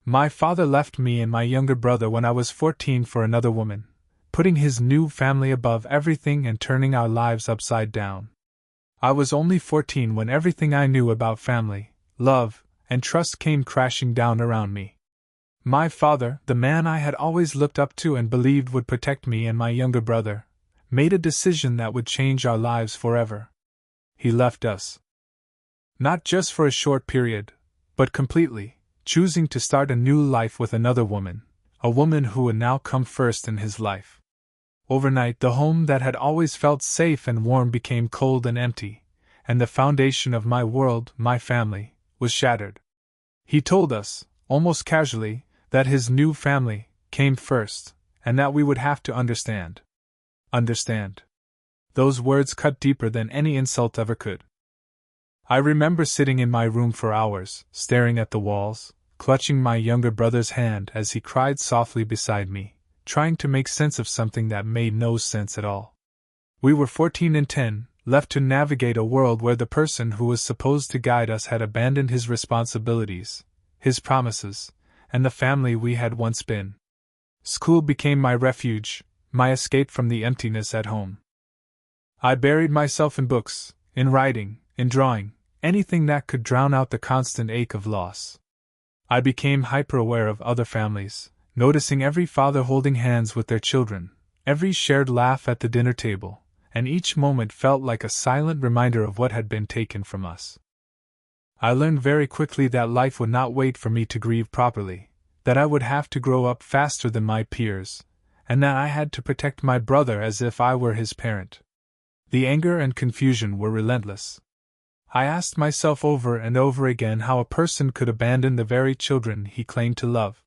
My father left me and my younger brother when I was 14 for another woman, putting his new family above everything and turning our lives upside down. I was only 14 when everything I knew about family, love, and trust came crashing down around me. My father, the man I had always looked up to and believed would protect me and my younger brother, made a decision that would change our lives forever. He left us. Not just for a short period, but completely, choosing to start a new life with another woman, a woman who would now come first in his life. Overnight, the home that had always felt safe and warm became cold and empty, and the foundation of my world, my family, was shattered. He told us, almost casually, that his new family came first, and that we would have to understand. Understand. Those words cut deeper than any insult ever could. I remember sitting in my room for hours, staring at the walls, clutching my younger brother's hand as he cried softly beside me, trying to make sense of something that made no sense at all. We were 14 and 10, left to navigate a world where the person who was supposed to guide us had abandoned his responsibilities, his promises, and the family we had once been. School became my refuge, my escape from the emptiness at home. I buried myself in books, in writing, in drawing, anything that could drown out the constant ache of loss. I became hyper-aware of other families, noticing every father holding hands with their children, every shared laugh at the dinner table, and each moment felt like a silent reminder of what had been taken from us. I learned very quickly that life would not wait for me to grieve properly, that I would have to grow up faster than my peers, and that I had to protect my brother as if I were his parent. The anger and confusion were relentless. I asked myself over and over again how a person could abandon the very children he claimed to love.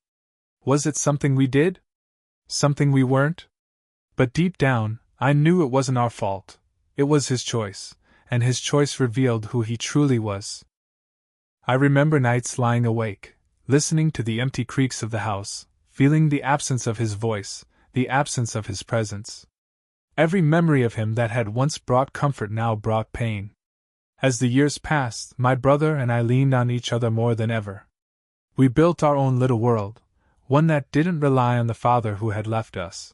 Was it something we did? Something we weren't? But deep down, I knew it wasn't our fault. It was his choice, and his choice revealed who he truly was. I remember nights lying awake, listening to the empty creaks of the house, feeling the absence of his voice, the absence of his presence. Every memory of him that had once brought comfort now brought pain. As the years passed, my brother and I leaned on each other more than ever. We built our own little world, one that didn't rely on the father who had left us.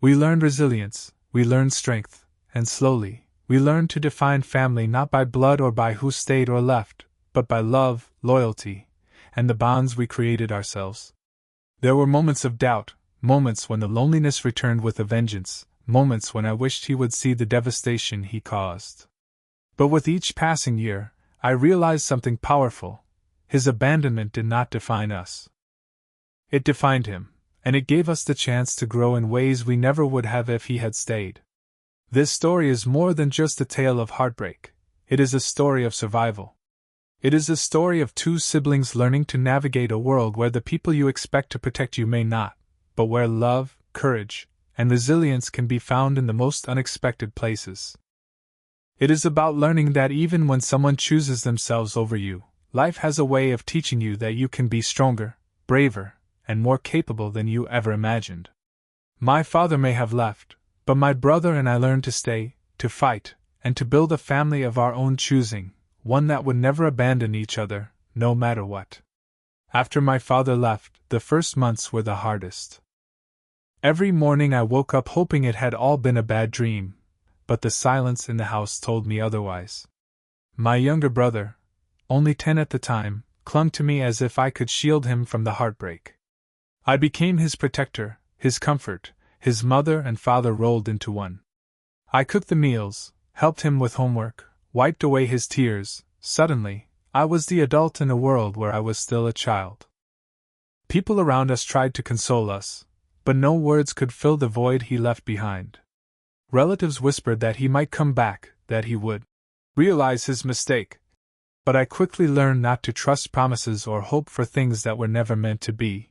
We learned resilience, we learned strength, and slowly, we learned to define family not by blood or by who stayed or left, but by love, loyalty, and the bonds we created ourselves. There were moments of doubt, moments when the loneliness returned with a vengeance, moments when I wished he would see the devastation he caused. But with each passing year, I realized something powerful. His abandonment did not define us. It defined him, and it gave us the chance to grow in ways we never would have if he had stayed. This story is more than just a tale of heartbreak. It is a story of survival. It is a story of two siblings learning to navigate a world where the people you expect to protect you may not, but where love, courage, and resilience can be found in the most unexpected places. It is about learning that even when someone chooses themselves over you, life has a way of teaching you that you can be stronger, braver, and more capable than you ever imagined. My father may have left, but my brother and I learned to stay, to fight, and to build a family of our own choosing, one that would never abandon each other, no matter what. After my father left, the first months were the hardest. Every morning I woke up hoping it had all been a bad dream, but the silence in the house told me otherwise. My younger brother, only 10 at the time, clung to me as if I could shield him from the heartbreak. I became his protector, his comfort, his mother and father rolled into one. I cooked the meals, helped him with homework, wiped away his tears. Suddenly, I was the adult in a world where I was still a child. People around us tried to console us, but no words could fill the void he left behind. Relatives whispered that he might come back, that he would realize his mistake. But I quickly learned not to trust promises or hope for things that were never meant to be.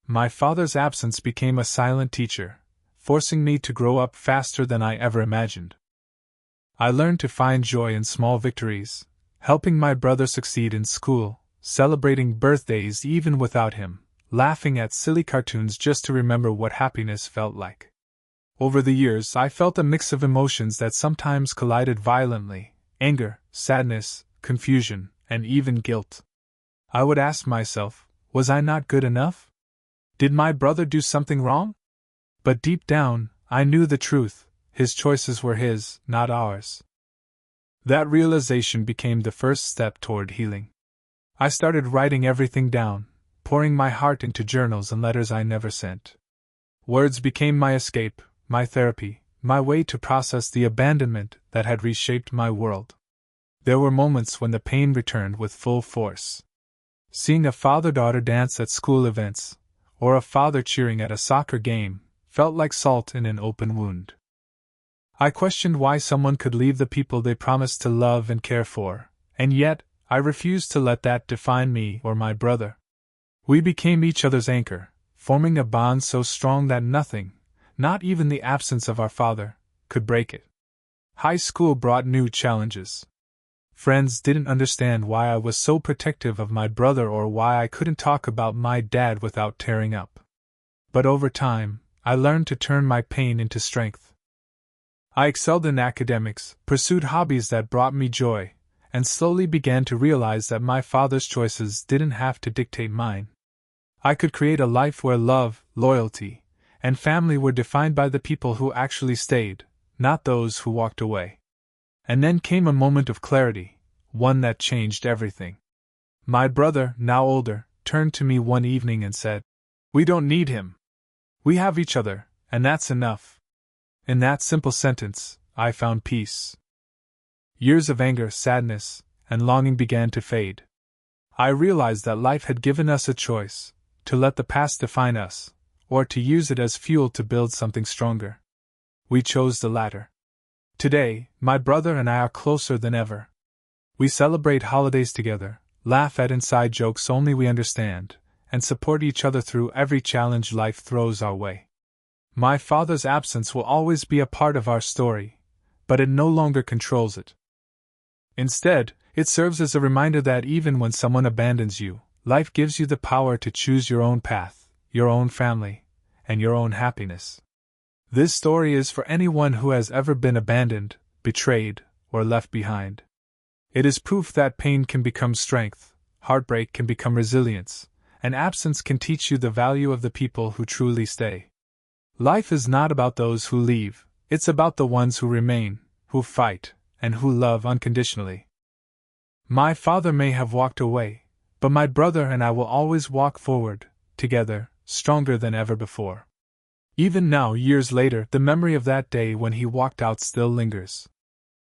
My father's absence became a silent teacher, forcing me to grow up faster than I ever imagined. I learned to find joy in small victories, helping my brother succeed in school, celebrating birthdays even without him, laughing at silly cartoons just to remember what happiness felt like. Over the years, I felt a mix of emotions that sometimes collided violently: anger, sadness, confusion, and even guilt. I would ask myself, Was I not good enough? Did my brother do something wrong? But deep down, I knew the truth. His choices were his, not ours. That realization became the first step toward healing. I started writing everything down, pouring my heart into journals and letters I never sent. Words became my escape, my therapy, my way to process the abandonment that had reshaped my world. There were moments when the pain returned with full force. Seeing a father-daughter dance at school events, or a father cheering at a soccer game, felt like salt in an open wound. I questioned why someone could leave the people they promised to love and care for, and yet, I refused to let that define me or my brother. We became each other's anchor, forming a bond so strong that nothing, not even the absence of our father, could break it. High school brought new challenges. Friends didn't understand why I was so protective of my brother or why I couldn't talk about my dad without tearing up. But over time, I learned to turn my pain into strength. I excelled in academics, pursued hobbies that brought me joy, and slowly began to realize that my father's choices didn't have to dictate mine. I could create a life where love, loyalty, and family were defined by the people who actually stayed, not those who walked away. And then came a moment of clarity, one that changed everything. My brother, now older, turned to me one evening and said, "We don't need him. We have each other, and that's enough." In that simple sentence, I found peace. Years of anger, sadness, and longing began to fade. I realized that life had given us a choice, to let the past define us, or to use it as fuel to build something stronger. We chose the latter. Today, my brother and I are closer than ever. We celebrate holidays together, laugh at inside jokes only we understand, and support each other through every challenge life throws our way. My father's absence will always be a part of our story, but it no longer controls it. Instead, it serves as a reminder that even when someone abandons you, life gives you the power to choose your own path, your own family, and your own happiness. This story is for anyone who has ever been abandoned, betrayed, or left behind. It is proof that pain can become strength, heartbreak can become resilience, and absence can teach you the value of the people who truly stay. Life is not about those who leave, it's about the ones who remain, who fight, and who love unconditionally. My father may have walked away, but my brother and I will always walk forward, together, stronger than ever before. Even now, years later, the memory of that day when he walked out still lingers.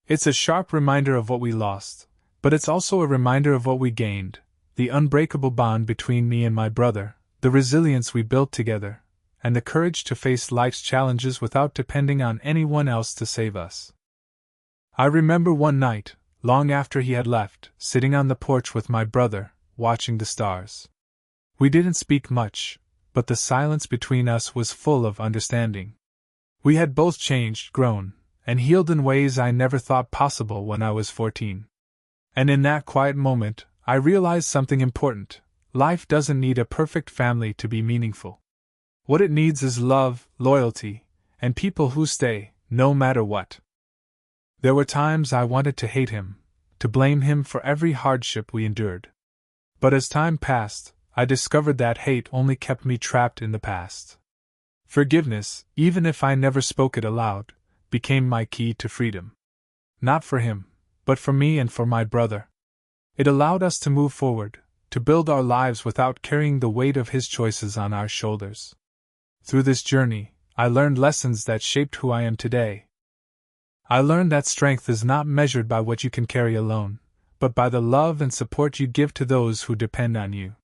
It's a sharp reminder of what we lost, but it's also a reminder of what we gained, the unbreakable bond between me and my brother, the resilience we built together, and the courage to face life's challenges without depending on anyone else to save us. I remember one night, long after he had left, sitting on the porch with my brother, watching the stars. We didn't speak much, but the silence between us was full of understanding. We had both changed, grown, and healed in ways I never thought possible when I was 14. And in that quiet moment, I realized something important. Life doesn't need a perfect family to be meaningful. What it needs is love, loyalty, and people who stay, no matter what. There were times I wanted to hate him, to blame him for every hardship we endured. But as time passed, I discovered that hate only kept me trapped in the past. Forgiveness, even if I never spoke it aloud, became my key to freedom. Not for him, but for me and for my brother. It allowed us to move forward, to build our lives without carrying the weight of his choices on our shoulders. Through this journey, I learned lessons that shaped who I am today. I learned that strength is not measured by what you can carry alone, but by the love and support you give to those who depend on you.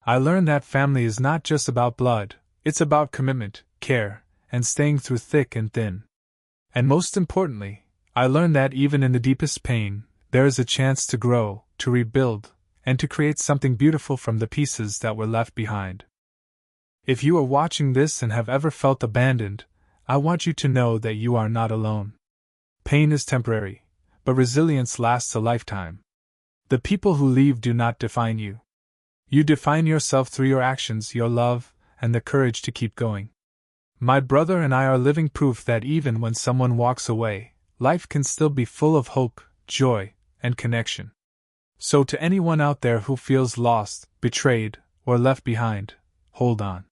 I learned that family is not just about blood, it's about commitment, care, and staying through thick and thin. And most importantly, I learned that even in the deepest pain, there is a chance to grow, to rebuild, and to create something beautiful from the pieces that were left behind. If you are watching this and have ever felt abandoned, I want you to know that you are not alone. Pain is temporary, but resilience lasts a lifetime. The people who leave do not define you. You define yourself through your actions, your love, and the courage to keep going. My brother and I are living proof that even when someone walks away, life can still be full of hope, joy, and connection. So to anyone out there who feels lost, betrayed, or left behind, hold on.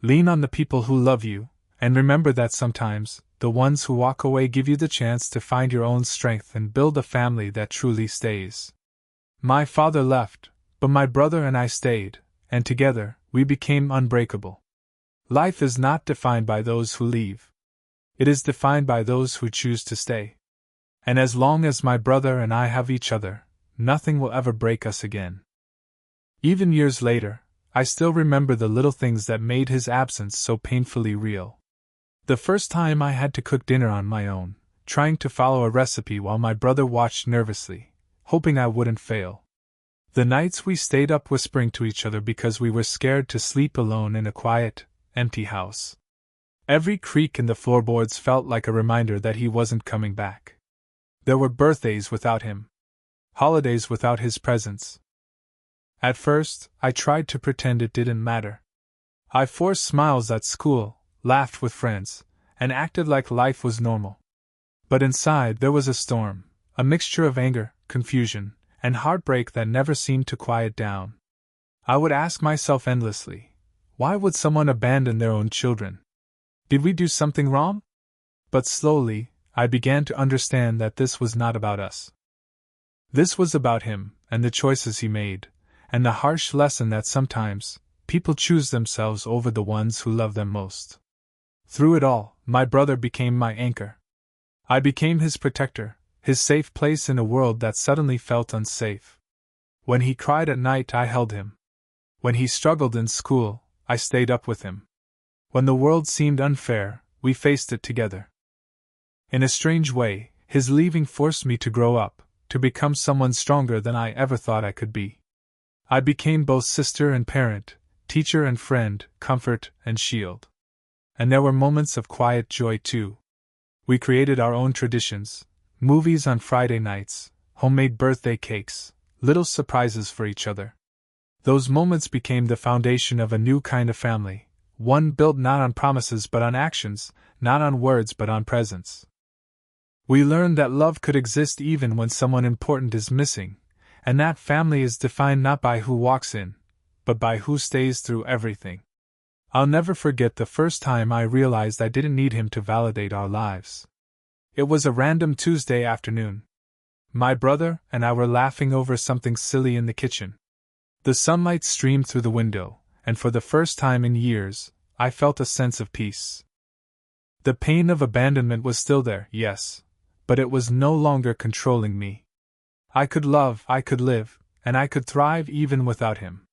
Lean on the people who love you, and remember that sometimes, the ones who walk away give you the chance to find your own strength and build a family that truly stays. My father left, but my brother and I stayed, and together, we became unbreakable. Life is not defined by those who leave. It is defined by those who choose to stay. And as long as my brother and I have each other, nothing will ever break us again. Even years later, I still remember the little things that made his absence so painfully real. The first time I had to cook dinner on my own, trying to follow a recipe while my brother watched nervously, hoping I wouldn't fail. The nights we stayed up whispering to each other because we were scared to sleep alone in a quiet, empty house. Every creak in the floorboards felt like a reminder that he wasn't coming back. There were birthdays without him. Holidays without his presence. At first, I tried to pretend it didn't matter. I forced smiles at school, laughed with friends, and acted like life was normal. But inside there was a storm, a mixture of anger, confusion, and heartbreak that never seemed to quiet down. I would ask myself endlessly, why would someone abandon their own children? Did we do something wrong? But slowly, I began to understand that this was not about us. This was about him, and the choices he made, and the harsh lesson that sometimes, people choose themselves over the ones who love them most. Through it all, my brother became my anchor. I became his protector, his safe place in a world that suddenly felt unsafe. When he cried at night, I held him. When he struggled in school, I stayed up with him. When the world seemed unfair, we faced it together. In a strange way, his leaving forced me to grow up, to become someone stronger than I ever thought I could be. I became both sister and parent, teacher and friend, comfort and shield. And there were moments of quiet joy too. We created our own traditions, movies on Friday nights, homemade birthday cakes, little surprises for each other. Those moments became the foundation of a new kind of family, one built not on promises but on actions, not on words but on presence. We learned that love could exist even when someone important is missing, and that family is defined not by who walks in, but by who stays through everything. I'll never forget the first time I realized I didn't need him to validate our lives. It was a random Tuesday afternoon. My brother and I were laughing over something silly in the kitchen. The sunlight streamed through the window, and for the first time in years, I felt a sense of peace. The pain of abandonment was still there, yes, but it was no longer controlling me. I could love, I could live, and I could thrive even without him.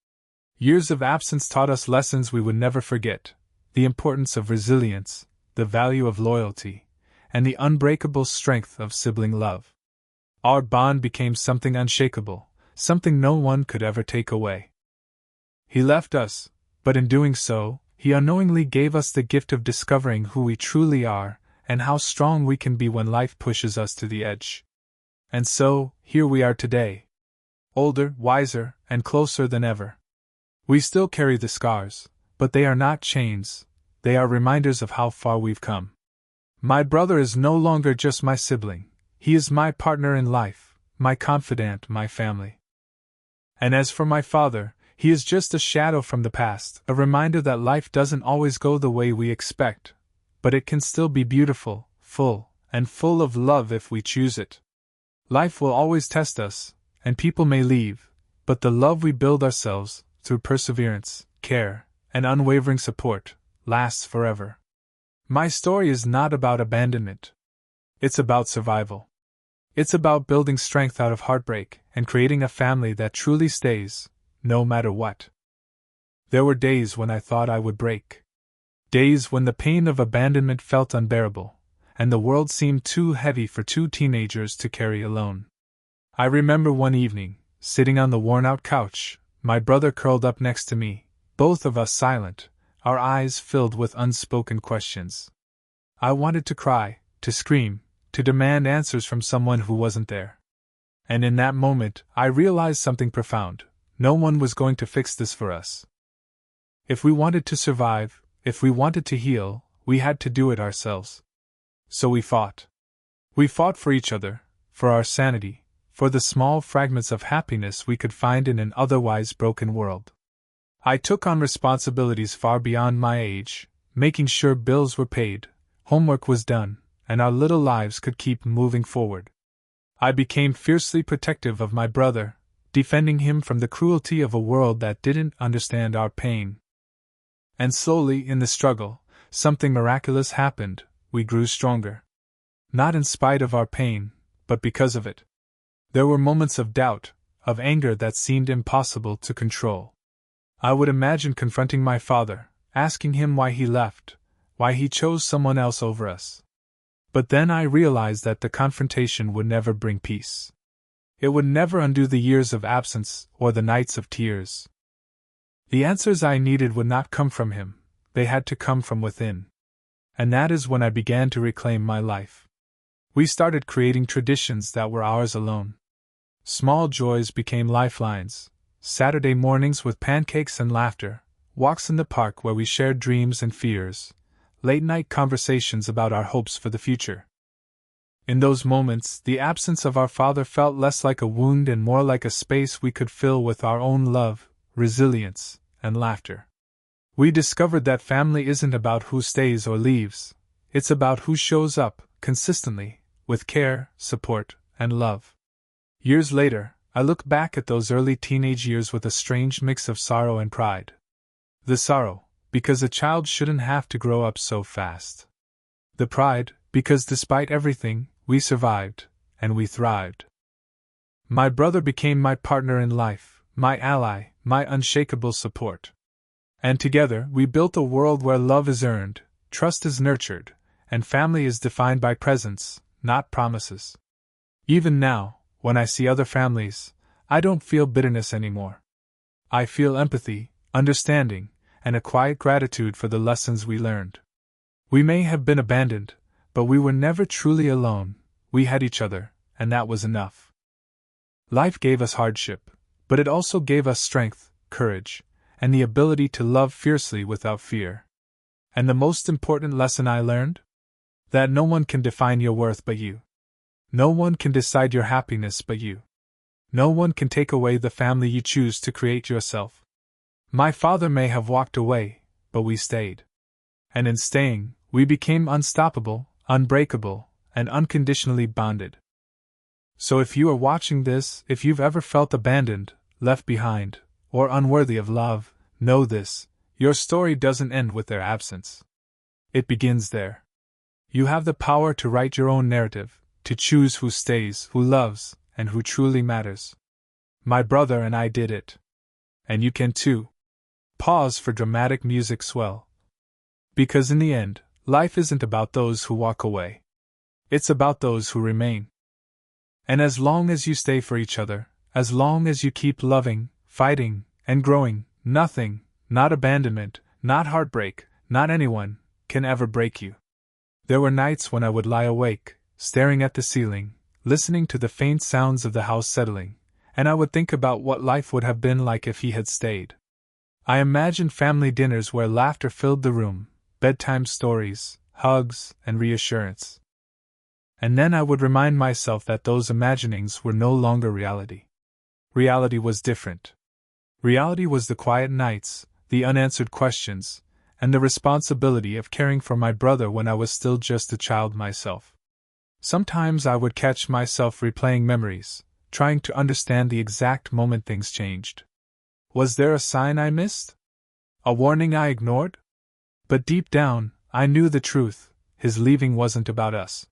Years of absence taught us lessons we would never forget: the importance of resilience, the value of loyalty, and the unbreakable strength of sibling love. Our bond became something unshakable, something no one could ever take away. He left us, but in doing so, he unknowingly gave us the gift of discovering who we truly are, and how strong we can be when life pushes us to the edge. And so, here we are today. Older, wiser, and closer than ever. We still carry the scars, but they are not chains, they are reminders of how far we've come. My brother is no longer just my sibling, he is my partner in life, my confidant, my family. And as for my father, he is just a shadow from the past, a reminder that life doesn't always go the way we expect, but it can still be beautiful, full, and full of love if we choose it. Life will always test us, and people may leave, but the love we build ourselves, through perseverance, care, and unwavering support, lasts forever. My story is not about abandonment. It's about survival. It's about building strength out of heartbreak and creating a family that truly stays, no matter what. There were days when I thought I would break. Days when the pain of abandonment felt unbearable, and the world seemed too heavy for two teenagers to carry alone. I remember one evening, sitting on the worn-out couch, my brother curled up next to me, both of us silent, our eyes filled with unspoken questions. I wanted to cry, to scream, to demand answers from someone who wasn't there. And in that moment, I realized something profound: no one was going to fix this for us. If we wanted to survive, if we wanted to heal, we had to do it ourselves. So we fought. We fought for each other, for our sanity, for the small fragments of happiness we could find in an otherwise broken world. I took on responsibilities far beyond my age, making sure bills were paid, homework was done, and our little lives could keep moving forward. I became fiercely protective of my brother, defending him from the cruelty of a world that didn't understand our pain. And slowly, in the struggle, something miraculous happened. We grew stronger. Not in spite of our pain, but because of it. There were moments of doubt, of anger that seemed impossible to control. I would imagine confronting my father, asking him why he left, why he chose someone else over us. But then I realized that the confrontation would never bring peace. It would never undo the years of absence or the nights of tears. The answers I needed would not come from him, they had to come from within. And that is when I began to reclaim my life. We started creating traditions that were ours alone. Small joys became lifelines. Saturday mornings with pancakes and laughter, walks in the park where we shared dreams and fears, late-night conversations about our hopes for the future. In those moments, the absence of our father felt less like a wound and more like a space we could fill with our own love, resilience, and laughter. We discovered that family isn't about who stays or leaves, it's about who shows up, consistently, with care, support, and love. Years later, I look back at those early teenage years with a strange mix of sorrow and pride. The sorrow, because a child shouldn't have to grow up so fast. The pride, because despite everything, we survived, and we thrived. My brother became my partner in life, my ally, my unshakable support. And together we built a world where love is earned, trust is nurtured, and family is defined by presence, not promises. Even now, when I see other families, I don't feel bitterness anymore. I feel empathy, understanding, and a quiet gratitude for the lessons we learned. We may have been abandoned, but we were never truly alone. We had each other, and that was enough. Life gave us hardship, but it also gave us strength, courage, and the ability to love fiercely without fear. And the most important lesson I learned? That no one can define your worth but you. No one can decide your happiness but you. No one can take away the family you choose to create yourself. My father may have walked away, but we stayed. And in staying, we became unstoppable, unbreakable, and unconditionally bonded. So if you are watching this, if you've ever felt abandoned, left behind, or unworthy of love, know this: your story doesn't end with their absence. It begins there. You have the power to write your own narrative, to choose who stays, who loves, and who truly matters. My brother and I did it. And you can too. Pause for dramatic music swell. Because in the end, life isn't about those who walk away. It's about those who remain. And as long as you stay for each other, as long as you keep loving, fighting, and growing, nothing, not abandonment, not heartbreak, not anyone, can ever break you. There were nights when I would lie awake, staring at the ceiling, listening to the faint sounds of the house settling, and I would think about what life would have been like if he had stayed. I imagined family dinners where laughter filled the room, bedtime stories, hugs, and reassurance. And then I would remind myself that those imaginings were no longer reality. Reality was different. Reality was the quiet nights, the unanswered questions, and the responsibility of caring for my brother when I was still just a child myself. Sometimes I would catch myself replaying memories, trying to understand the exact moment things changed. Was there a sign I missed? A warning I ignored? But deep down, I knew the truth: his leaving wasn't about us.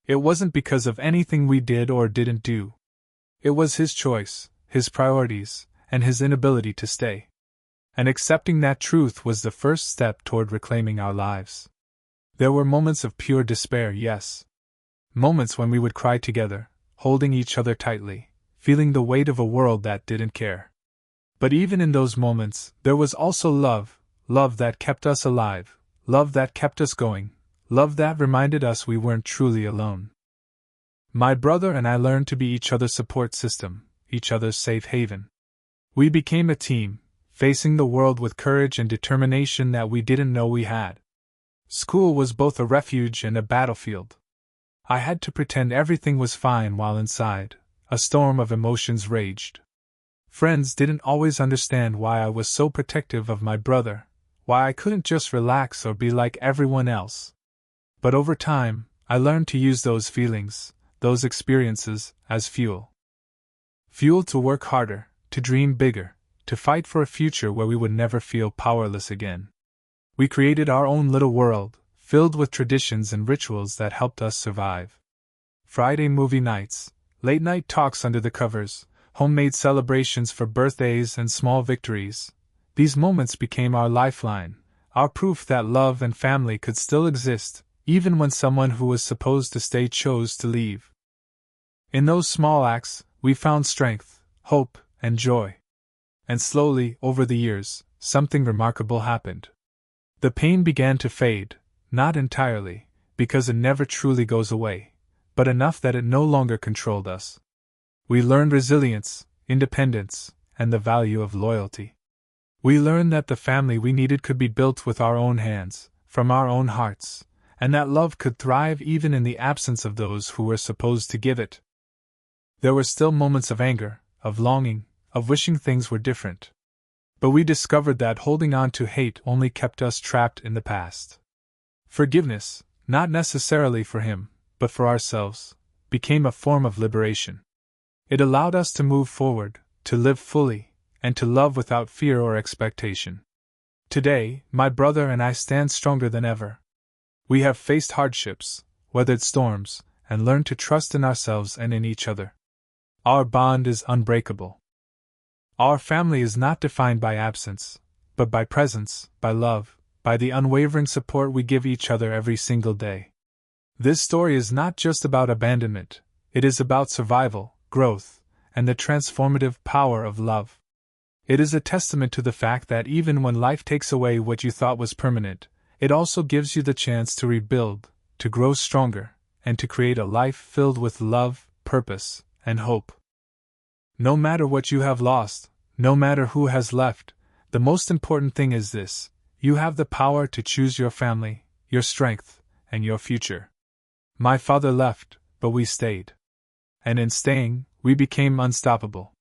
It wasn't because of anything we did or didn't do. It was his choice, his priorities, and his inability to stay. And accepting that truth was the first step toward reclaiming our lives. There were moments of pure despair, yes. Moments when we would cry together, holding each other tightly, feeling the weight of a world that didn't care. But even in those moments, there was also love, love that kept us alive, love that kept us going, love that reminded us we weren't truly alone. My brother and I learned to be each other's support system, each other's safe haven. We became a team, facing the world with courage and determination that we didn't know we had. School was both a refuge and a battlefield. I had to pretend everything was fine while inside, a storm of emotions raged. Friends didn't always understand why I was so protective of my brother, why I couldn't just relax or be like everyone else. But over time, I learned to use those feelings, those experiences, as fuel. Fuel to work harder, to dream bigger, to fight for a future where we would never feel powerless again. We created our own little world, filled with traditions and rituals that helped us survive. Friday movie nights, late-night talks under the covers, homemade celebrations for birthdays and small victories. These moments became our lifeline, our proof that love and family could still exist, even when someone who was supposed to stay chose to leave. In those small acts, we found strength, hope, and joy. And slowly, over the years, something remarkable happened. The pain began to fade, not entirely, because it never truly goes away, but enough that it no longer controlled us. We learned resilience, independence, and the value of loyalty. We learned that the family we needed could be built with our own hands, from our own hearts, and that love could thrive even in the absence of those who were supposed to give it. There were still moments of anger, of longing, of wishing things were different. But we discovered that holding on to hate only kept us trapped in the past. Forgiveness, not necessarily for him, but for ourselves, became a form of liberation. It allowed us to move forward, to live fully, and to love without fear or expectation. Today, my brother and I stand stronger than ever. We have faced hardships, weathered storms, and learned to trust in ourselves and in each other. Our bond is unbreakable. Our family is not defined by absence, but by presence, by love, by the unwavering support we give each other every single day. This story is not just about abandonment, it is about survival, growth, and the transformative power of love. It is a testament to the fact that even when life takes away what you thought was permanent, it also gives you the chance to rebuild, to grow stronger, and to create a life filled with love, purpose, and hope. No matter what you have lost, no matter who has left, the most important thing is this: you have the power to choose your family, your strength, and your future. My father left, but we stayed. And in staying, we became unstoppable.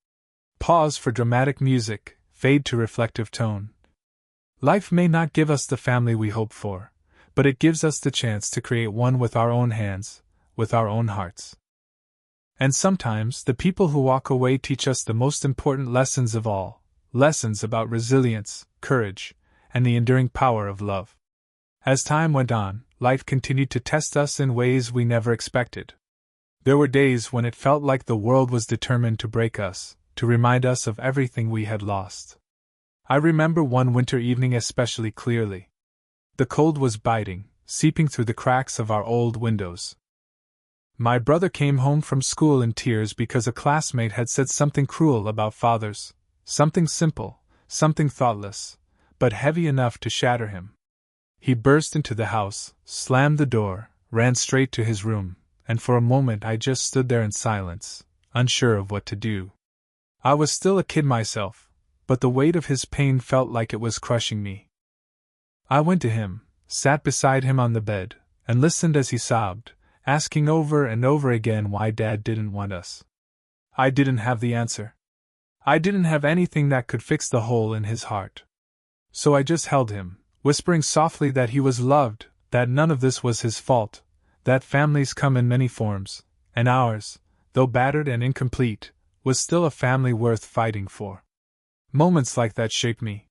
Pause for dramatic music, fade to reflective tone. Life may not give us the family we hope for, but it gives us the chance to create one with our own hands, with our own hearts. And sometimes the people who walk away teach us the most important lessons of all, lessons about resilience, courage, and the enduring power of love. As time went on, life continued to test us in ways we never expected. There were days when it felt like the world was determined to break us, to remind us of everything we had lost. I remember one winter evening especially clearly. The cold was biting, seeping through the cracks of our old windows. My brother came home from school in tears because a classmate had said something cruel about fathers, something simple, something thoughtless, but heavy enough to shatter him. He burst into the house, slammed the door, ran straight to his room, and for a moment I just stood there in silence, unsure of what to do. I was still a kid myself, but the weight of his pain felt like it was crushing me. I went to him, sat beside him on the bed, and listened as he sobbed, asking over and over again why Dad didn't want us. I didn't have the answer. I didn't have anything that could fix the hole in his heart. So I just held him, whispering softly that he was loved, that none of this was his fault, that families come in many forms, and ours, though battered and incomplete, was still a family worth fighting for. Moments like that shaped me.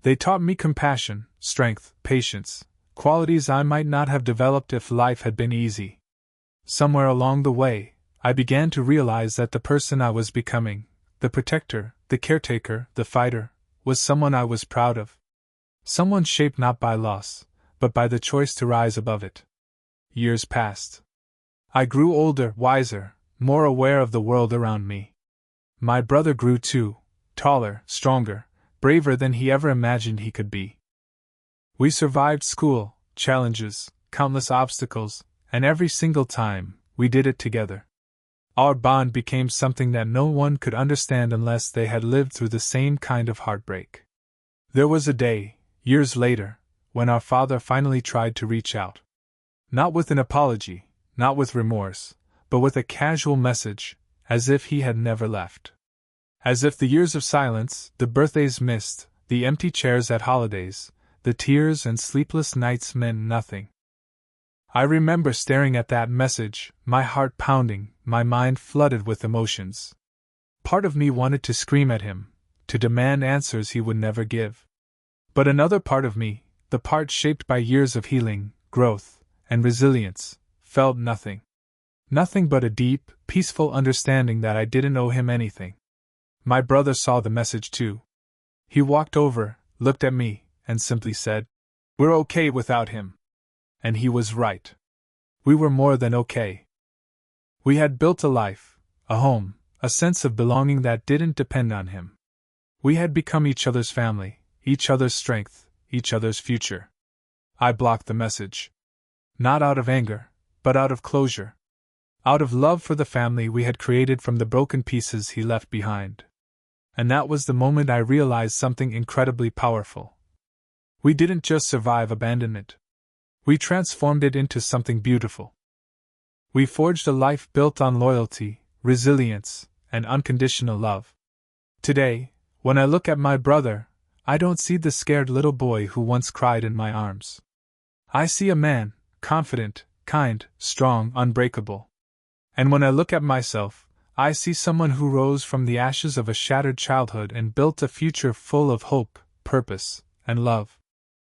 They taught me compassion, strength, patience, qualities I might not have developed if life had been easy. Somewhere along the way, I began to realize that the person I was becoming, the protector, the caretaker, the fighter, was someone I was proud of. Someone shaped not by loss, but by the choice to rise above it. Years passed. I grew older, wiser, more aware of the world around me. My brother grew too, taller, stronger, braver than he ever imagined he could be. We survived school, challenges, countless obstacles, and every single time, we did it together. Our bond became something that no one could understand unless they had lived through the same kind of heartbreak. There was a day, years later, when our father finally tried to reach out. Not with an apology, not with remorse, but with a casual message, as if he had never left. As if the years of silence, the birthdays missed, the empty chairs at holidays, the tears and sleepless nights meant nothing. I remember staring at that message, my heart pounding, my mind flooded with emotions. Part of me wanted to scream at him, to demand answers he would never give. But another part of me, the part shaped by years of healing, growth, and resilience, felt nothing. Nothing but a deep, peaceful understanding that I didn't owe him anything. My brother saw the message too. He walked over, looked at me, and simply said, "We're okay without him." And he was right. We were more than okay. We had built a life, a home, a sense of belonging that didn't depend on him. We had become each other's family, each other's strength, each other's future. I blocked the message. Not out of anger, but out of closure. Out of love for the family we had created from the broken pieces he left behind. And that was the moment I realized something incredibly powerful. We didn't just survive abandonment. We transformed it into something beautiful. We forged a life built on loyalty, resilience, and unconditional love. Today, when I look at my brother, I don't see the scared little boy who once cried in my arms. I see a man, confident, kind, strong, unbreakable. And when I look at myself, I see someone who rose from the ashes of a shattered childhood and built a future full of hope, purpose, and love.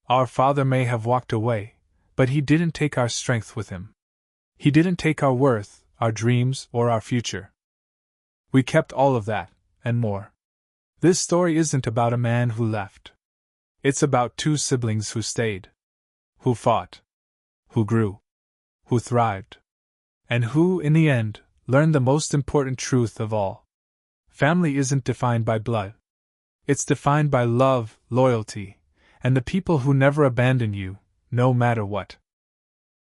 Our father may have walked away, but he didn't take our strength with him. He didn't take our worth, our dreams, or our future. We kept all of that, and more. This story isn't about a man who left. It's about two siblings who stayed. Who fought. Who grew. Who thrived. And who, in the end, learned the most important truth of all. Family isn't defined by blood. It's defined by love, loyalty, and the people who never abandon you, no matter what.